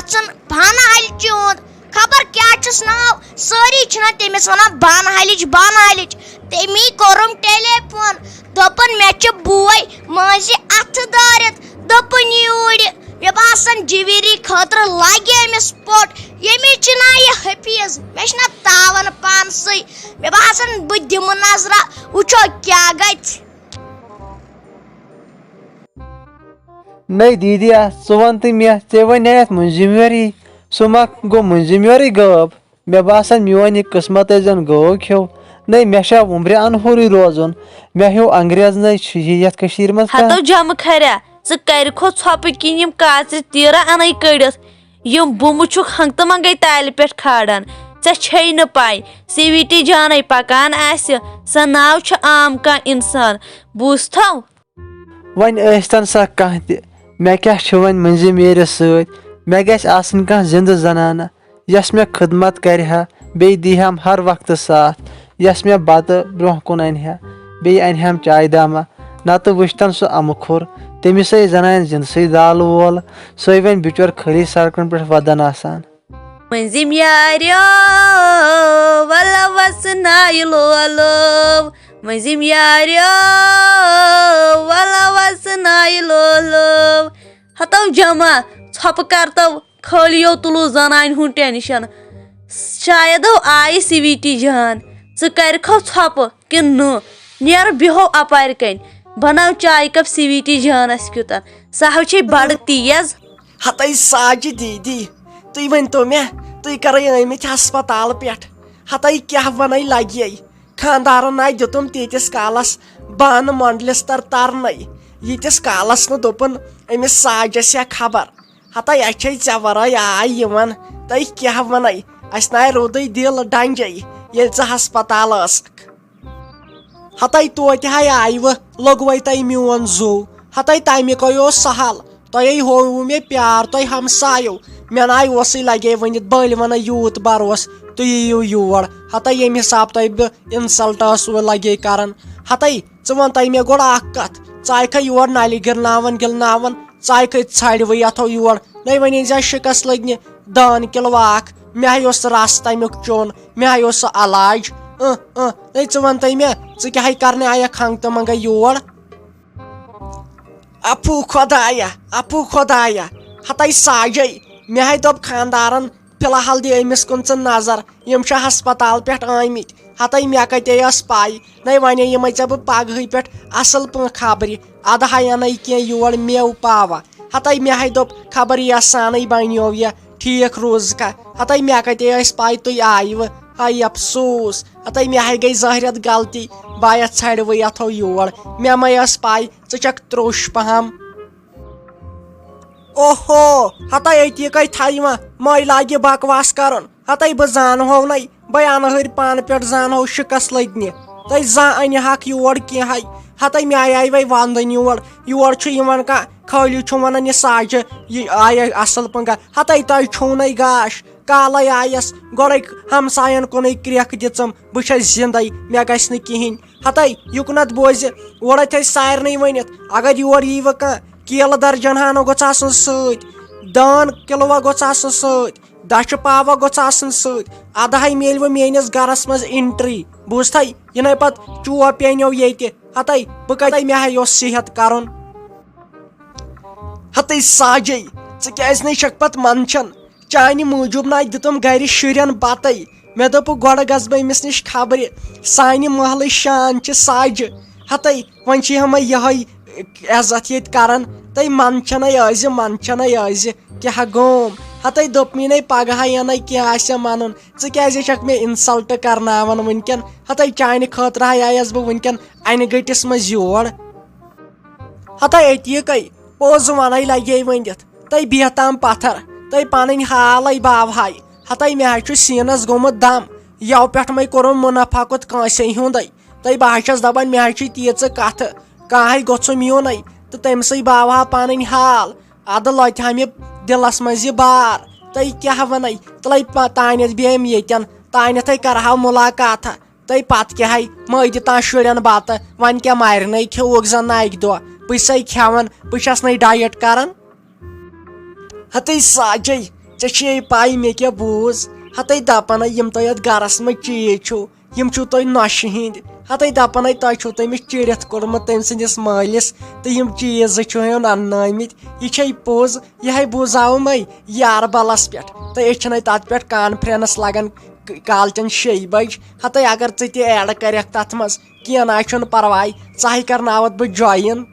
اچھن بانہ حل چوند خبر کیا چھس ناو ساری چھنا تمس ونان بانہ حلچ تمی کورم ٹیلی فون دپن مے چھ بوے ماضی اتھ دارت دپن یور مے باسان جویری خاطر لگہ امس پوٹ یمس چھ نا یہ حفیظ مے چھ نا تاون پانسے مے باسان بہ دم نظرہ وچھو کیا گژھِ. نئی دیدیا ژٕ ون تہٕ مےٚ ژےٚ وَنیٛاتھ مٔنٛزِم یورٕے سُہ ما گوٚو مٔنٛزِم یورٕے غٲب مےٚ باسان میون یہِ قٕسمتٕے زن گوٚو کھیٚو نٔے مےٚ چھا وُمبرِ انہورٕے روزُن مےٚ ہیوٗ انگریز نٔے چھُ یتھ کٔشیٖرِ منٛز ہتو جمہٕ کھریا ژٕ کرِکھو ژھۄپہٕ کِنۍ یِم کاژرِ تیٖرا اَنَے کٔڑِتھ یِم بُمہٕ چھُکھ ہنگتہٕ منگے تالہِ پٮ۪ٹھ کھالان ژےٚ چھے نہٕ پاے سویٖٹی جانے پکان آسہِ سۄ ناو چھِ عام کانٛہہ انسان بوٗزتھو. وۄنۍ ٲسۍتن سا کانٛہہ تہِ مےٚ کیٛاہ چھُ وۄنۍ مٔنٛزِم یٲرِس سۭتۍ مےٚ گژھِ آسٕنۍ کانٛہہ زِندٕ زنانہ یۄس مےٚ خدمت کرِ ہا بیٚیہِ دی ہم ہر وقتہٕ ساتھ یۄس مےٚ بتہٕ برونٛہہ کُن انہِ ہا بیٚیہِ انہِ ہم چایہِ دامہ نتہٕ وٕچھتن سُہ امہٕ کھوٚر تٔمِسے زن انہِ زِندسٕے دالہٕ وول سُے وۄنۍ بِچور خٲلی سڑکن پٮ۪ٹھ ودان آسان. مٔنٛزِم یاریو ولو وسنایہِ لولو مٔنٛزِم یاریو ولو وسنایہِ لولو ہتو جمع ژھۄپہٕ کرتو خٲلیو تُلو زنانہِ ہُنٛد ٹینشن شایدو آیہِ سویٖٹی جان ژٕ کرکھو ژھۄپہٕ کِنہٕ نہٕ نیرٕ بیہو اپارِ کنۍ بناو چاے کپ سویٖٹی جانس کیُتن سۄ ہو چھے بڑٕ تیز. ہتاے ساجہِ دیدی تُہۍ ؤنتو مےٚ تُہۍ کرے آمٕتۍ ہسپتال پٮ۪ٹھ ہتاے کیٛاہ ونے لگے خاندارن آے دِتُم تیٖتِس کالس بانہٕ مۄنڈلِستر ترنے ییٖتِس کالس نہٕ دوٚپُن أمِس ساجس یا خبر ہتاے اَسہِ چھے ژےٚ ورٲے آے یِوان تُہۍ کیٛاہ ونے اَسہِ ناے روٗدٕے دِل ڈنجے ییٚلہِ ژٕ ہسپتال ٲسکھ ہتاے توتہِ ہاے آیوٕ لوٚگوے تۄہہِ میون زوٗ ہتاے تمیُکے اوس سہل تۄہے ہووٕ مےٚ پیار تۄہہِ ہمسایو مےٚ ناے اوسُے لگے ؤنِتھ بٔلۍ ونہٕ یوٗت بروس تُہۍ یِیِو یور ہتاے ییٚمہِ حساب تۄہہِ بہٕ انسلٹ ٲسوٕ لگے کران ہتاے ژٕ ون تۄہہِ مےٚ گۄڈٕ اکھ کتھ ژٕ آیکھا یور نلہِ گِرناون ژٕ آیکھے ژھرِوٕے یتھو یور نٔے وۄنۍ أنۍ زِ شِکس لٔگنہِ دٲن کِلوٕ اکھ مےٚ ہاے اوس رس تمیُک چوٚن مےٚ ہاے اوس سُہ علاج نٔے ژٕ ون تہٕ مےٚ ژٕ کیٛاہ کرنہِ آیکھ ہنگتہٕ منگے یور. اپوٗ خۄدایا ہتاے ساجے مےٚ ہاے دوٚپ خاندارن فِلحال دِ أمِس کُن ژٕ نظر یِم چھِ ہسپتال پٮ۪ٹھ آمٕتۍ ہتاے مےٚ کتے ٲس پاے نٔے ونے یِمے ژےٚ بہٕ پگہٕے پٮ۪ٹھ اصل پٲٹھۍ خبرِ ادٕ ہاے انے کینٛہہ یور میوٕ پاوا ہتاے مےٚ ہاے دوٚپ خبر یہِ سانٕے بنیو یہِ ٹھیٖک روٗزکھا ہتاے مےٚ کتے ٲسۍ پاے تُہۍ آیوٕ ہاے افسوٗس ہتاے مےٚ ہاے گٔے ظٲہرت غلطی بہٕ آیتھ ژھرِوٕے یتھو یور مےٚ مے ٲس پاے ژٕ چھکھ تروٚش پہم. اوہو ہتاے أتی کَے تھاوِ مے لاگہِ بکواس کرُن ہتاے بہٕ زانہو نَے بے انہٕرۍ پانہٕ پٮ۪ٹھ زانہو شِکس لٔگنہِ تُہۍ زانٛہہ أنۍ ہاکھ یور کینٛہہ ہتاے مےٚ آیے وۄنۍ ونٛدٕنۍ یور چھُ یِوان کانٛہہ خٲلی چھُ ونان یہِ ساجہِ یہِ آیے اصل پٲٹھۍ ہتاے تۄہہِ چھُو نَے گاش کالے آیس گۄڈے ہمساین کُنٕے کرٛیکھ دِژٕم بہٕ چھس زندے مےٚ گژھِ نہٕ کہیٖنۍ ہتاے یُکنتھ بوزِ اورے تھٲے سارنٕے ؤنِتھ اگر یور ییٖوٕ کانٛہہ کیلہٕ درجن ہانہ گوٚژھ آسُن سۭتۍ دٲن کِلوٗا گوٚژھ آسُن سۭتۍ دچھِ پاوا گوٚژھ آسُن سۭتۍ ادٕ ہاے میلوٕ میٲنِس گرس منٛز انٹری بوٗزتھے یِنَے پتہٕ چوب پیٚنو ییٚتہِ ہتاے بہٕ کتے مےٚ ہاے اوس صحت کرُن. ہتاے ساجے ژٕ کیٛازِ نَے چھکھ پتہٕ منٛدچھان چانہِ موٗجوٗب ناے دِتُم گرِ شُرٮ۪ن بتے مےٚ دوٚپُکھ گۄڈٕ گژھٕ بہٕ أمِس نِش خبرِ سانہِ محلٕچ شان چھِ ساجہِ ہتاے وۄنۍ چھِ ہمے یِہے عزت ییٚتہِ کران تُہۍ منٛدچھنَے ٲسۍ کیٛاہ گوم ہتاے دوٚپ مےٚ پگہٕے اَنے کینٛہہ آسہِ مانُن ژٕ کیٛازِ چھکھ مےٚ انسلٹ کرناوان وٕنکیٚن ہتاے چانہِ خٲطرٕ ہاے آیس بہٕ وٕنکیٚن انہِ گٔٹِس منٛز یور ہتاے أتی کَے پوٚز ونے لگے ؤنِتھ تُہۍ بیہتام پتھر تُہۍ پنٕنۍ حالے باوہاے ہتاے مےٚ حظ چھُ سیٖنس گوٚمُت دم یو پٮ۪ٹھ مے کوٚرُم مُنافاقت کٲنٛسے ہُنٛدے تُہۍ بہٕ حظ چھس دپان مےٚ حظ چھِ تیٖژٕ کتھٕ کانٛہہ گوٚژھُم یُنٕے تہٕ تٔمۍ سٕے باوہا پنٕنۍ حال ادٕ لۄتہِ ہا مےٚ دِلس منٛز یہِ بار تُہۍ کیٛاہ ونے تُلے تانٮ۪تھ بیہم ییٚتٮ۪ن تانٮ۪تھے کرہاو مُلاقاتہ تُہۍ پتہٕ کیٛاہ مٲے دِتان شُرٮ۪ن بتہٕ وۄنۍ کیٛاہ مارنٕے کھیوٗکھ زن اکہِ دۄہ بہٕ چھسے کھٮ۪وان بہٕ چھس نَے ڈایٹ کران. ہتاے ساجے ژےٚ چھے پاے مےٚ کیٛاہ بوٗز ہتٕے دپان یِم تۄہہِ یتھ گرس منٛز چیٖز چھِو یِم چھِو تۄہہِ نۄشہِ ہٕنٛدۍ ہتٕے دپان تۄہہِ چھُو تٔمِس چِرِتھ کوٚڑمُت تٔمۍ سٕنٛدِس مٲلِس تہٕ یِم چیٖز زٕ چھِو اننٲومٕتۍ یہِ چھے پوٚز یِہے بوٗزاوٕ مے یاربلس پٮ۪ٹھ تہٕ أسۍ چھِنَے تتھ پٮ۪ٹھ کانفرنس لگان کالچن 6 بجہِ ہتٕے اگر ژٕ تہِ ایڈ کرکھ تتھ منٛز کینٛہہ نہ چھُنہٕ پرواے ژٕ ہَے کرناوتھ بہٕ جویِن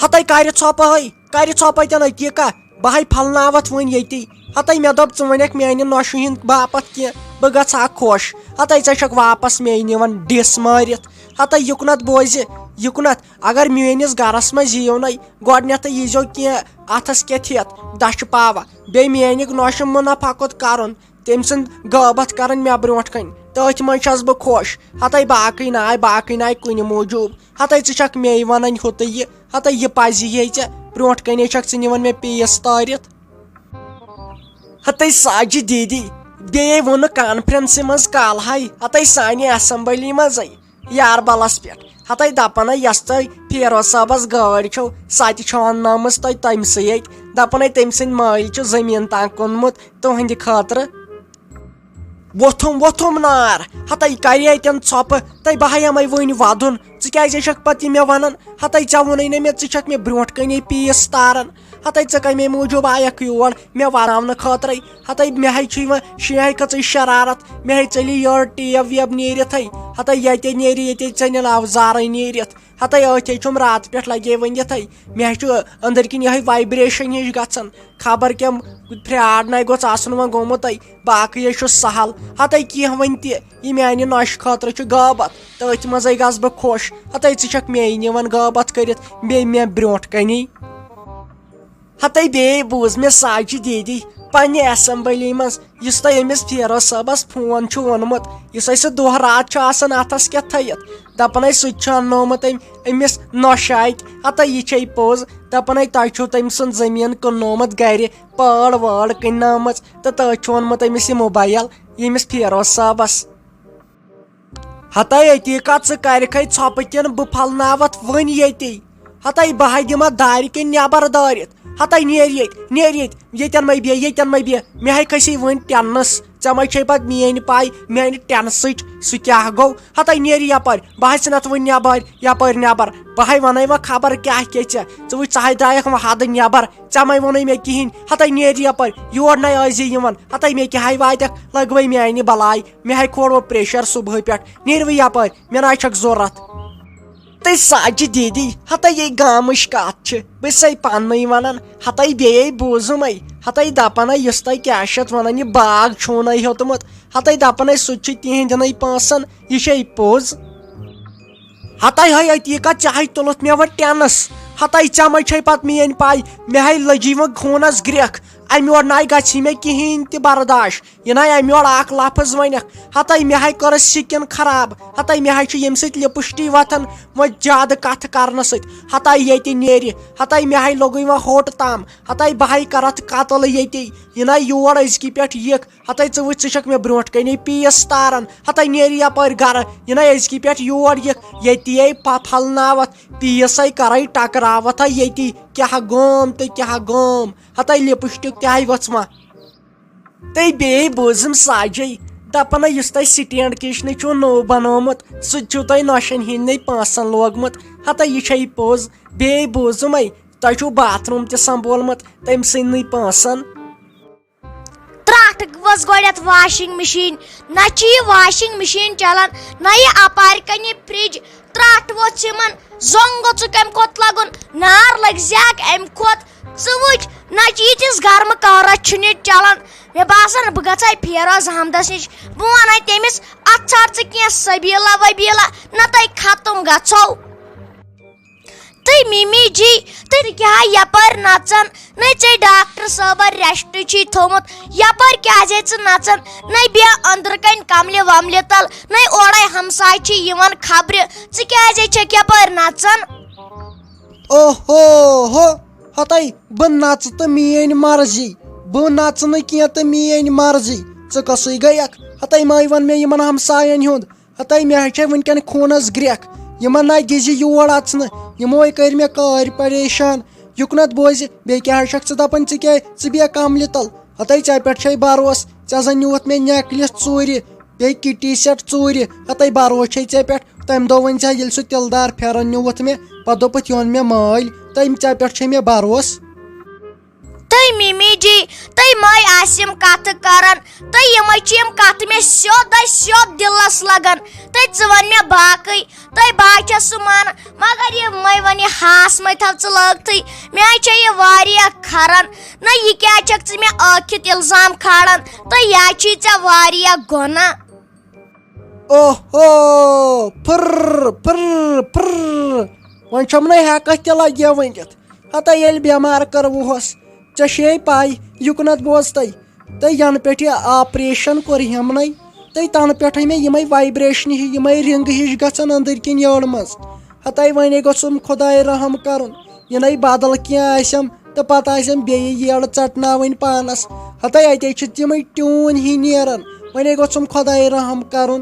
ہتٕے کرِ ژھۄپہٕ أتی کتھ بہٕ ہَے پھلناوتھ وۄنۍ ییٚتی ہتٕے مےٚ دوٚپ ژٕ ونکھ میانہِ نۄشہِ ہٕنٛدۍ باپتھ کینٛہہ بہٕ گژھٕ ہا خۄش ہتٕے ژےٚ چھکھ واپس مے نِوان ڈِس مٲرِتھ ہتٕے یُکنتھ بوزِ یُکنتھ اگر میٲنِس گرس منٛز یِیِو نَے گۄڈنیتھٕے ییٖزیو کینٛہہ اتھس کٮ۪تھ ہٮ۪تھ دچھِ پاوا بیٚیہِ میٲنہِ نۄشہِ مُنافقت کرُن تٔمۍ سٕنٛد غٲبت کرٕنۍ مےٚ برونٛٹھ کنۍ تٔتھۍ منٛز چھس بہٕ خۄش ہتٕے باقٕے ناے کُنہِ موٗجوٗب ہتٕے ژٕ چھکھ مے ونان ہُہ تہٕ یہِ ہتٕے یہِ پزِ ہے ژےٚ برونٛٹھ کنے چھکھ ژٕ نِوان مےٚ پیٖس تٲرِتھ ہتٕے ساجہِ دیٖدی بیٚیے ووٚنُکھ کانفرنسہِ منٛز کالہے ہتٕے سانہِ اسمبلی منٛزے یاربلس پٮ۪ٹھ ہتٕے دپان یۄس تۄہہِ فیروز صٲبس گٲڑۍ چھو سۄ تہِ چھو اننٲومٕژ تۄہہِ تٔمۍ سٕے دپان تٔمۍ سٕنٛدۍ مٲلۍ چھُ زٔمیٖن تام کُنمُت تُہنٛدِ خٲطرٕ وۄتھُم نار ہتٕے کرے اتٮ۪ن ژھۄپہٕ تہٕ بہٕ ہیٚمے وُنۍ ودُن ژٕ کیازے چھکھ پتہٕ یہِ مےٚ ونان ہتٕے ژےٚ ووٚنُے نہٕ مےٚ ژٕ چھکھ مےٚ برونٛٹھ کنے پیٖس تاران ہتٕے ژٕ کمے موٗجوٗب آیکھ یور مےٚ وراونہٕ خٲطرے ہتٕے مےٚ ہے چھُ یِوان شیہے کھٔژٕے شرارت مےٚ ہے ژٔلی یورٕ ٹیب ویب نیٖرِتھٕے ہتٕے ییٚتے نیرِ ییٚتے ژٔنِل اوزارے نیٖرِتھ ہتٕے أتھے چھُم راتہٕ پٮ۪ٹھ لگے ؤنِتھٕے مےٚ چھُ أنٛدٕرۍ کِنۍ یِہے وایبریشن ہِش گژھان خبر کیٚنٛہہ فراڈ نَے گوٚژھ آسُن وۄنۍ گوٚمُت باقٕے چھُ سہل ہتٕے کینٛہہ وۄنۍ تہِ یہِ میانہِ نۄشہِ خٲطرٕ چھُ غٲبت تٔتھۍ منٛزے گژھٕ بہٕ خۄش ہتٕے ژٕ چھکھ مے نِوان غٲبت کٔرِتھ بیٚیہِ مےٚ برونٛٹھ کنے ہتٕے بیٚیہِ بوٗز مےٚ ساجہِ دیٖدی پننہِ ایسمبلی منٛز یُس تۄہہِ أمِس فیروز صٲبس فون چھُ ووٚنمُت یُس سُہ دۄہ راتھ چھُ آسان اتھس کٮ۪تھ تھٲیِتھ دپان سُہ تہِ چھُ اننومُت أمِس نۄشہِ اتہِ ہتٕے یہِ چھے پوٚز دپان تۄہہِ چھُو تٔمۍ سُنٛد زٔمیٖن کٕننومُت گرِ پٲڑ وٲڑ کٕننٲمٕژ تہٕ تٔتھۍ چھُ اوٚنمُت أمِس یہِ موبایل ییٚمِس فیروز صٲبس ہتٕے أتی کتھ ژٕ کرکھے ژھۄپہٕ کِنہٕ بہٕ پھلناوتھ وۄنۍ ییٚتی ہتٕے بہٕ ہَے دِمتھ دارِ کِنۍ نٮ۪بر دٲرِتھ ہتٕے نیرِ ییٚتٮ۪ن مے بیٚہہ مےٚ ہے کھٔسی وۄنۍ ٹٮ۪نس ژےٚ مے چھے پتہٕ میٲنۍ پاے میانہِ ٹٮ۪نسٕچ سُہ کیٛاہ گوٚو ہتٕے نیرِ یپٲرۍ بہٕ ہَے ژھٕنتھ وۄنۍ یپٲرۍ نٮ۪بر بہٕ ہَے ونے وۄنۍ خبر کیٛاہ ژےٚ وٕچھ ژٕ ہَے درٛایکھ وۄنۍ حدٕ نٮ۪بر ژےٚ مے ووٚنُے مےٚ کِہینۍ ہتٕے نیرِ یپٲرۍ یور نَے ٲسۍ زِ یِوان ہتٕے مےٚ کیٛاہ واتٮ۪کھ لگوے میانہِ بلاے مےٚ ہے کھول وۄنۍ پریشر صبحٲے پٮ۪ٹھ نیٖروٕ یپٲرۍ مےٚ نَے چھکھ ضوٚرتھ ہتٕے ساجہِ دیٖدی ہتٕے یہِ گامٕچ کتھ چھِ بہٕ چھسے پننٕے ونان ہتٕے بیٚیے بوٗزُم ہتٕے دپان یُس تۄہہِ کیٛاہ چھِ اتھ ونان یہِ باغ چھُونَے ہیوٚتمُت ہتٕے دپان سُہ تہِ چھُ تِہنٛدٮ۪نٕے پونٛسن یہِ چھے پوٚز ہتٕے ہے أتی کتھ ژےٚ ہے تُلُتھ مےٚ وۄنۍ ٹٮ۪نس ہتٕے ژےٚ مے چھے پتہٕ میٲنۍ پاے مےٚ ہے لٔجی وۄنۍ خوٗنس گرٛٮ۪کھ امہِ یورٕ نَے گژھِ مےٚ کِہینۍ تہِ برداش یہِ نَے امہِ یورٕ اکھ لفظ ونکھ ہتٕے مےٚ ہے کٔرٕس سِکِن خراب ہتٕے مےٚ ہے چھُ ییٚمہِ سۭتۍ لِپسٹی وۄتھان وۄنۍ زیادٕ کتھٕ کرنہٕ سۭتۍ ہتٕے ییٚتہِ نیرِ ہتٕے مےٚ ہے لوٚگُے وۄنۍ ہوٚٹ تام ہتٕے بہٕ ہے کرتھ قتل ییٚتی یہِ نَے یور أزکہِ پٮ۪ٹھ یِکھ ہتٕے ژٕ وٕچھ ژٕ چھکھ مےٚ برونٛٹھ کنے پیٖس تاران ہتٕے نیرِ یپٲرۍ گرٕ یہِ نَے أزکہِ پٮ۪ٹھ یور یِکھ ییٚتی پھلناوتھ پیٖسے کرے ٹکراوتھ ییٚتی کیٛاہ گوم تہٕ کیٛاہ گوم ہتٕے لِپسٹِک تہِ ہے ؤژھمہ تہٕ بیٚیہِ بوٗزُم ساجے دپان یُس تۄہہِ سٹینڈ کچنہٕ چھُو نوٚو بنومُت سُہ تہِ چھُو تۄہہِ نۄشن ہِنٛدنٕے پونٛسن لوگمُت ہتٕے یہِ چھے پوٚز بیٚیہِ بوٗزُم تۄہہِ چھُو باتھ روٗم تہِ سمبولمُت تٔمۍ سٕنٛدنٕے پونٛسن ترٛٹھ ؤژھ گۄڈٮ۪تھ واشنگ مِشیٖن نہ چھِ یہِ واشنگ مِشیٖن چلان نہ یہِ اپارِ کنہِ فرج ترٛٹھ ووٚژھ یِمن زوٚنگ گوٚژُکھ امہِ کھۄتہٕ لگُن نار لگہِ زیکھ امہِ کھۄتہٕ ژٕ وٕچھ نہ چھِ ییٖتِس گرمہٕ کارس چھُنہٕ ییٚتہِ چلان مےٚ باسان بہٕ گژھے فیروز احمدس نِش بہٕ ونے تٔمِس اتھ ژھانڈ ژٕ کینٛہہ سبیٖلا وبیٖلا نتہٕ ختم گژھو تہٕ مِمی جی تہٕ کیٛاہ یپٲرۍ نژان نَے ژےٚ ڈاکٹر صٲبن ریسٹ چھُے تھوٚمُت یپٲرۍ کیٛازے ژٕ نژان نَے بیٚہہ أنٛدرٕ کَنۍ کملہِ وملہِ تل نَے اورے ہمساے چھِ یِوان خبرِ ژٕ کیٛازے چھکھ یپٲرۍ نژان اوہو ہتٕے بہٕ نژٕ تہٕ میٲنۍ مرضی بہٕ نژٕ نہٕ کینٛہہ تہٕ میٲنۍ مرضی ژٕ کۄسٕے گٔیکھ ہتٕے مے ووٚن مےٚ یِمن ہمساین ہُنٛد ہتٕے مےٚ ہے چھے وٕنکیٚن خوٗنس گرٛٮ۪کھ یِمن نَے دِزِ یور اژنہٕ یِمو کٔرۍ مےٚ کٲرۍ پریشان یُکنت بوزِ بیٚیہِ کیٛاہ چھکھ ژٕ دپان ژٕ کیٛاہ ژٕ بیٚہہ کملہِ تل ہتے ژےٚ پٮ۪ٹھ چھے بروس ژےٚ زن نیوٗتھ مےٚ نیکلِس ژوٗرِ بیٚیہِ کِٹی سیٹ ژوٗرِ ہتے بروس چھے ژےٚ پٮ۪ٹھ تمہِ دۄہ ؤنۍ ژےٚ ییٚلہِ سُہ تِلہٕ دار پھیرن نیوٗتھ مےٚ پتہٕ دوٚپُتھ یہِ اوٚن مےٚ مٲلۍ ژےٚ پٮ۪ٹھ چھے مےٚ بروس تُہۍ ممی جی تُہۍ مے آسہِ یِم کتھٕ کران تُہۍ یِمے چھِ یِم کتھٕ مےٚ سیوٚد دِلس لگان ژٕ ون مےٚ باقٕے تُہۍ بہٕ سُہ مانان مگر یہِ مے وۄنۍ یہِ ہاس مے تھاو ژٕ لٲگتھٕے مےٚ حظ چھے یہِ واریاہ کھران نہ یہِ کیٛاہ چھکھ ژٕ مےٚ ٲکھِتھ الزام کھالان تہٕ یا چھُے ژےٚ واریاہ گۄناہ اوہو وۄنۍ چھُم نہٕ ہٮ۪کتھ تہِ لگہِ ؤنِتھ ہتے ییٚلہِ بٮ۪مار کٔروُہس ژےٚ چھے پاے یُکنت بوز تُہۍ ینہٕ پٮ۪ٹھ یہِ آپریشن کوٚر ہیمنٕے تنہٕ پٮ۪ٹھے مےٚ یِمے وایبریشنہِ ہِش یِمے رنگہٕ ہِش گژھان أنٛدٕرۍ کِنۍ یٔڈ منٛز ہتے وۄنۍ گوٚژھُم خۄداے رحم کرُن یِنَے بدل کینٛہہ آسٮ۪م تہٕ پتہٕ آسٮ۪م بیٚیہِ یٔڈ ژٹناوٕنۍ پانس ہتے اتے چھِ تِمے ٹیوٗنۍ ہی نیران وۄنۍ گوٚژھُم خۄداے رحم کرُن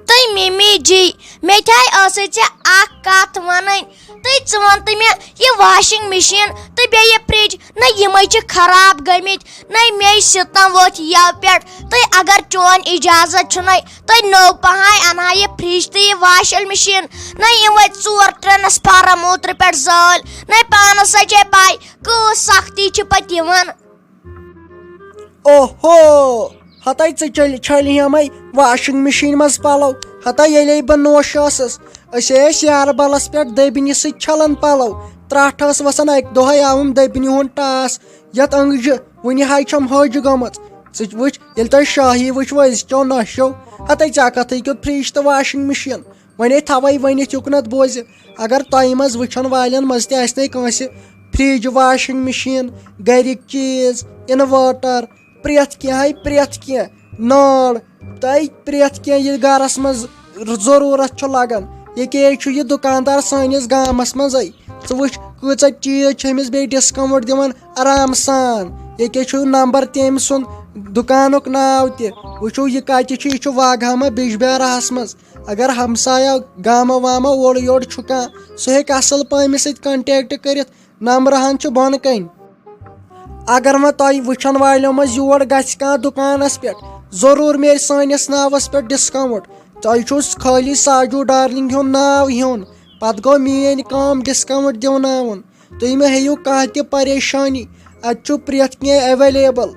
تُہۍ ممی جی مےٚ تہِ ٲسٕے ژےٚ اکھ کتھ ونٕنۍ ژٕ ون تہٕ مےٚ یہِ واشنگ مشیٖن تہٕ بیٚیہِ یہِ فرج نہ یِمے چھِ خراب گٔمٕتۍ نہ مے سِتم ؤتھۍ یَوٕ پٮ۪ٹھ تُہۍ اگر چون اِجازت چھُنَے تُہۍ نوٚو پہم انہا یہِ فرج تہٕ یہِ واشنگ مشیٖن نہ یِم وٲتۍ 4 ٹرانسفارم اوترٕ پٮ۪ٹھ زٲلۍ نہ پانس چھے پاے کۭژ سختی چھِ پتہٕ یِوان اوہو ہتے ژٕ چھلہِ ہیمے واشنگ مشیٖن منٛز پلو ہتے ییٚلے بہٕ نوش ٲسٕس أسۍ ٲسۍ یاربلس پٮ۪ٹھ دٔبنہِ سۭتۍ چھلان پلو ترٹھ ٲس وسان اکہِ دۄہے آوُم دٔبنہِ ہُنٛد ٹاس یتھ أنٛگجہِ وُنہِ حظ چھم حج گٔمٕژ ژٕ وٕچھ ییٚلہِ تۄہہِ شاہی وٕچھوٕ أزکیو نۄشو ہتے ژےٚ کتھٕے کیُتھ فرج تہٕ واشنگ مشیٖن وۄنۍ تھوے ؤنِتھ یُکنت بوزِ اگر تۄہہِ منٛز وٕچھن والٮ۪ن منٛز تہِ آسہِ نے کٲنٛسہِ فرج واشنگ مشیٖن گرِکۍ چیٖز اِنوٲٹر پرٛٮ۪تھ کینٛہہ نٲر تۄہہِ پرٛٮ۪تھ کینٛہہ یہِ گرس منٛز ضروٗرت چھُ لگان ییٚکیٛاہ چھُ یہِ دُکاندار سٲنِس گامس منٛزے ژٕ وٕچھ کۭژاہ چیٖز چھِ أمِس بیٚیہِ ڈسکاونٹ دِوان آرام سان ییٚکیٛاہ چھُ نمبر تہِ أمۍ سُنٛد دُکانُک ناو تہِ وٕچھو یہِ کتہِ چھُ یہِ چھُ واگامہ بِجبہاراہس منٛز اگر ہمسایا گامہ وامہ اورٕ یورٕ چھُ کانٛہہ سُہ ہیٚکہِ اصل پٲٹھۍ أمِس سۭتۍ کنٹیکٹ کٔرِتھ نمبرٕ ہن چھُ بۄنہٕ کنۍ اگر وۄنۍ تۄہہِ وٕچھن والٮ۪و منٛز یور گژھِ کانٛہہ دُکانس پٮ۪ٹھ ضروٗر میلہِ سٲنِس ناوس پٮ۪ٹھ ڈسکاونٹ تۄہہِ چھُ خٲلی ساجوٗ ڈارلنگ ہُنٛد ناو ہیوٚن پتہٕ گوٚو میٲنۍ کٲم ڈسکاونٹ دِوناوُن تُہۍ مہ ہیٚیِو کانٛہہ تہِ پریشٲنی اتہِ چھُ پرٛٮ۪تھ کینٛہہ ایویلیبل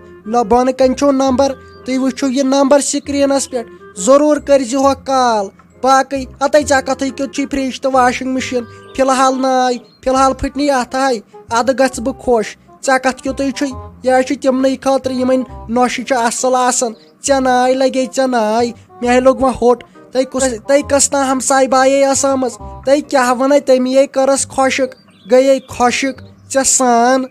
بۄنہٕ کنۍ چھُ نمبر تُہۍ وٕچھِو یہِ نمبر سکریٖنس پٮ۪ٹھ ضروٗر کٔرزِہوکھ کال باقٕے ہتے ژےٚ کتھٕے کیُتھ چھُے فرج تہٕ واشنگ مشیٖن فلحال ناے فلحال پھٕٹنٕے اتھ آے ادٕ گژھٕ بہٕ خۄش ژےٚ کتھ کیُتھُے چھُے یہِ حظ چھُ تِمنٕے خٲطرٕ یِمن نۄشہِ چھِ اصل آسان ژےٚ ناے لگے ژےٚ ناے مےٚ ہے لوٚگ وۄنۍ ہوٚٹ تۄہہِ کٔژ تام ہمساے بایے ٲس آمٕژ تۄہہِ کیٛاہ ونے تٔمی کٔرٕس خۄشک گٔیے خۄشک ژےٚ سان